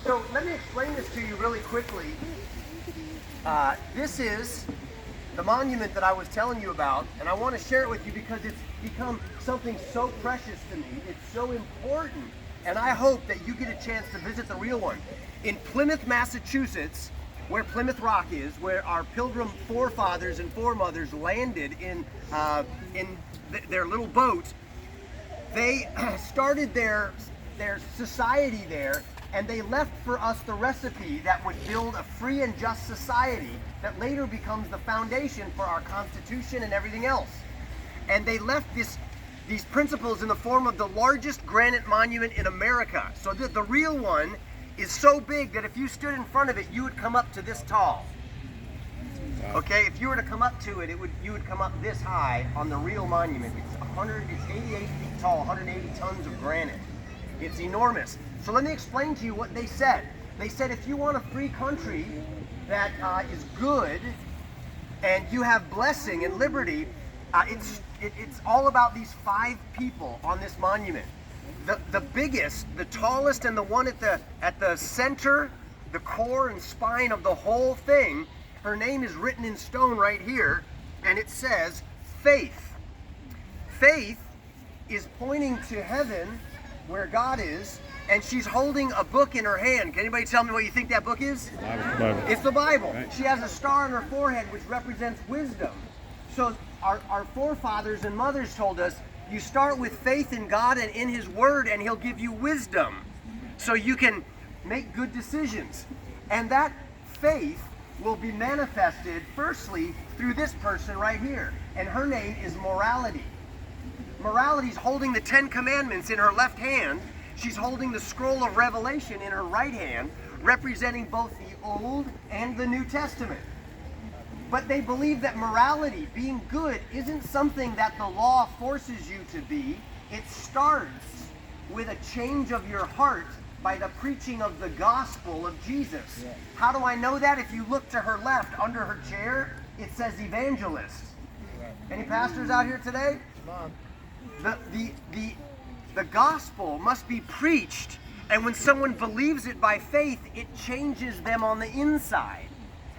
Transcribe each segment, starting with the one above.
So let me explain this to you really quickly. This is the monument that I was telling you about, and I want to share it with you because it's become something so precious to me. It's so important, and I hope that you get a chance to visit the real one. In Plymouth, Massachusetts, where Plymouth Rock is, where our pilgrim forefathers and foremothers landed in their little boat, they started their society there, and they left for us the recipe that would build a free and just society that later becomes the foundation for our Constitution and everything else. And they left these principles in the form of the largest granite monument in America. So the real one is so big that if you stood in front of it, you would come up to this tall. Okay, if you were to come up to it, you would come up this high on the real monument. It's 88 feet tall, 180 tons of granite. It's enormous. So let me explain to you what they said. They said if you want a free country that is good and you have blessing and liberty, it's all about these 5 people on this monument. The biggest, the tallest, and the one at the center, the core and spine of the whole thing, her name is written in stone right here, and it says Faith. Faith is pointing to heaven, where God is, and she's holding a book in her hand. Can anybody tell me what you think that book is? Bible. It's the Bible. Right. She has a star on her forehead which represents wisdom. So our forefathers and mothers told us, you start with faith in God and in His Word, and He'll give you wisdom so you can make good decisions. And that faith will be manifested firstly through this person right here, and her name is Morality. Morality's holding the 10 Commandments in her left hand. She's holding the scroll of Revelation in her right hand, representing both the Old and the New Testament. But they believe that morality, being good, isn't something that the law forces you to be. It starts with a change of your heart by the preaching of the gospel of Jesus. Yeah. How do I know that? If you look to her left, under her chair, it says evangelist. Any pastors out here today? The gospel must be preached, and when someone believes it by faith, it changes them on the inside.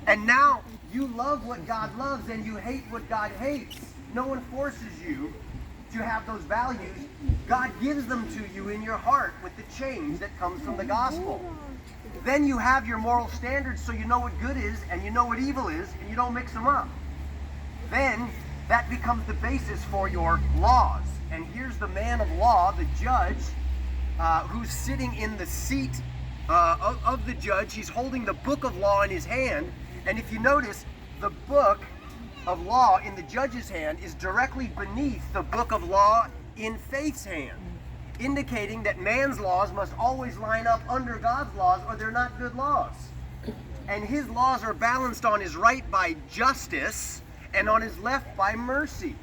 And now you love what God loves and you hate what God hates. No one forces you to have those values. God gives them to you in your heart with the change that comes from the gospel. Then you have your moral standards, so you know what good is and you know what evil is, and you don't mix them up. Then that becomes the basis for your laws. And here's the man of law, the judge, who's sitting in the seat of the judge. He's holding the book of law in his hand. And if you notice, the book of law in the judge's hand is directly beneath the book of law in faith's hand, indicating that man's laws must always line up under God's laws, or they're not good laws. And his laws are balanced on his right by justice and on his left by mercy.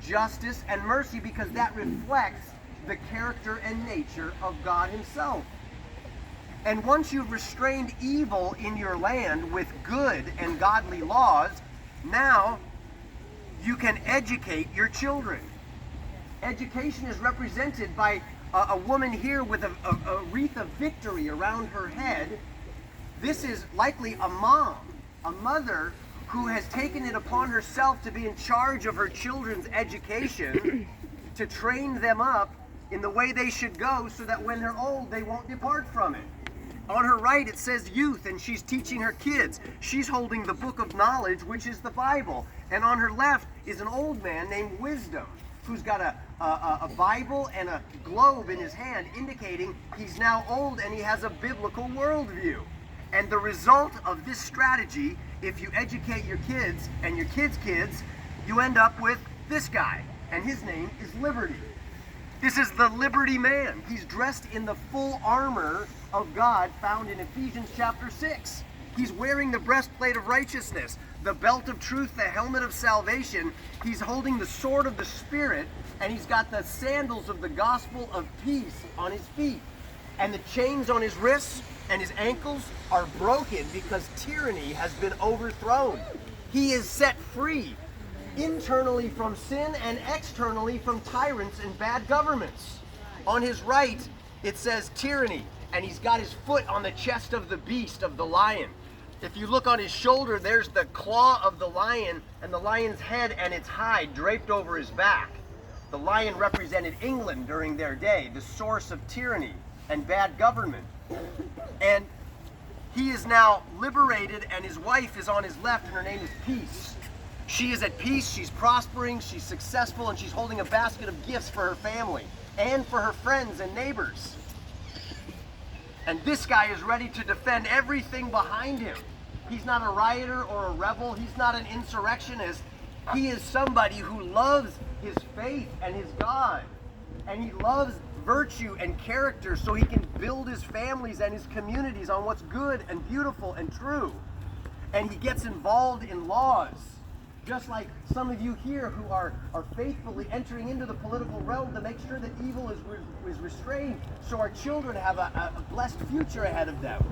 Justice and mercy, because that reflects the character and nature of God Himself. And once you've restrained evil in your land with good and godly laws, now you can educate your children. Education is represented by a woman here with a wreath of victory around her head. This is likely a mom, a mother, who has taken it upon herself to be in charge of her children's education, to train them up in the way they should go so that when they're old, they won't depart from it. On her right, it says youth, and she's teaching her kids. She's holding the book of knowledge, which is the Bible. And on her left is an old man named Wisdom, who's got a Bible and a globe in his hand, indicating he's now old and he has a biblical worldview. And the result of this strategy, if you educate your kids and your kids' kids, you end up with this guy, and his name is Liberty. This is the Liberty Man. He's dressed in the full armor of God found in Ephesians chapter 6. He's wearing the breastplate of righteousness, the belt of truth, the helmet of salvation. He's holding the sword of the Spirit, and he's got the sandals of the gospel of peace on his feet. And the chains on his wrists and his ankles are broken because tyranny has been overthrown. He is set free, internally from sin and externally from tyrants and bad governments. On his right, it says tyranny, and he's got his foot on the chest of the beast, of the lion. If you look on his shoulder, there's the claw of the lion and the lion's head and its hide draped over his back. The lion represented England during their day, the source of tyranny and bad government. And he is now liberated, and his wife is on his left, and her name is Peace. She is at peace, she's prospering, she's successful, and she's holding a basket of gifts for her family and for her friends and neighbors. And this guy is ready to defend everything behind him. He's not a rioter or a rebel. He's not an insurrectionist. He is somebody who loves his faith and his God. And he loves virtue and character so he can build his families and his communities on what's good and beautiful and true. And he gets involved in laws, just like some of you here who are faithfully entering into the political realm to make sure that evil is restrained so our children have a blessed future ahead of them.